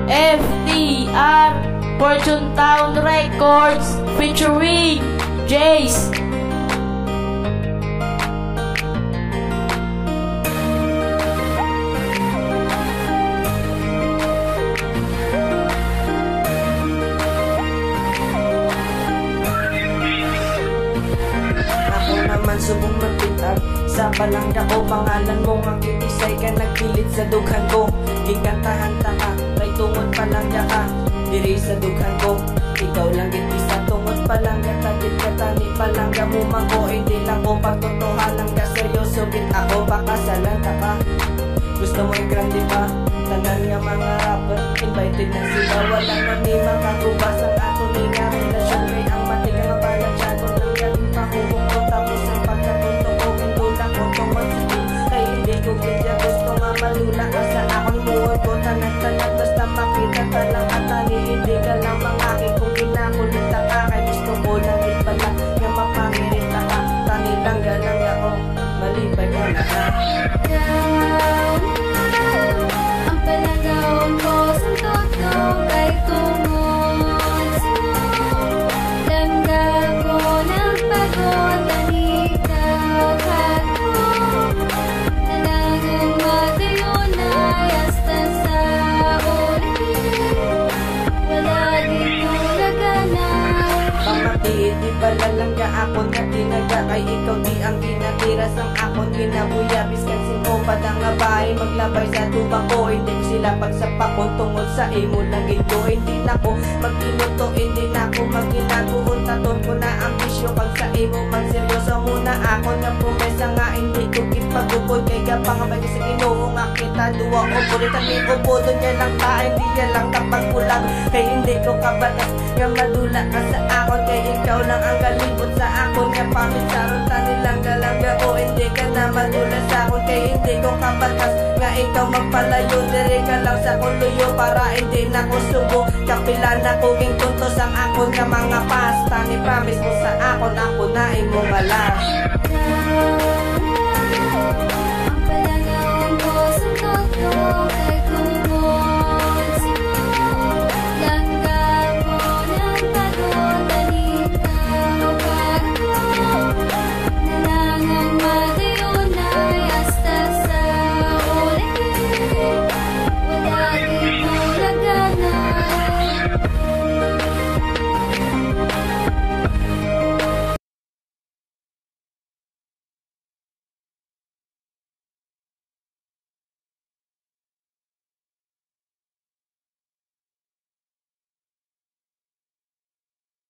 FTR Fortune Town Records featuring Jace. Subong magpitag sa palangga ko, pangalan mo nga kitisay ka, nagpilit sa dughan ko. Gikantahan ta ka, kay tungod palangga ka, diri sa dughan ko. Ikaw lang giti sa tungod palangga, tagit ka tani palangga mo mako. Hindi lang ko pagtotohanan ka, seryoso git ako, baka salanta ka. Gusto mo yung grande pa, tanan nga mga rapper, invited na sila, wala na ni makakubas ang ato ni nga relasyon. Kay ang matika nga balat siya ko nang galing mahubok ko, tapos ang pagkatunto ko, indula ko tungkol sa iyo. Kay hindi ko kaya gusto nga malula ka sa akong buwan ko, tanag-tanag basta makita ka lang at tani. Hindi ka lang mangaki kung kinakulit ka, kay gusto ko lang pala nga mapangirit ka, tani lang galang ako, malipay ka na ka. Ang palagaw ko sa todo kay tungod sa'yo. Langga ko ng pagod, tanitaw ka ko. Nalangang matayo na hasta sa ulit. Wala dito laganay. Pamatiit, di pala lang ka akon nga tinaga, kay ikaw di ang ginatiras ang akon ginabuya. Biskan sino pa na nga bahay maglabay sa tubang ko. Hindi ko sila pagsapakon tungod sa imo lang ito. Hindi na ko mag-inuto, hindi na ko mag-inaguhon. Taton ko na ang bisyo kag sa imo magseryoso muna ako nga promesa nga hindi ko kitpagupod. Kay gapangabay sa Ginoo nga kita duwa o pulitan ni upo doon niya lang ba, hindi niya lang kapagkulang. Kay hindi ko kabatas nga madula ka sa akon, kay ikaw lang ang galibot sa akon nga pamit saron tanilang galangga o hindi ka na madula sa akon. Kay hindi ko kabatas nga ikaw magpalayo, diri ka lang sa kuluyo para hindi na ko subo. Kapila na ko king tuntos ang akon nga mga pasta, ni promise mo sa akon ako na imo malas.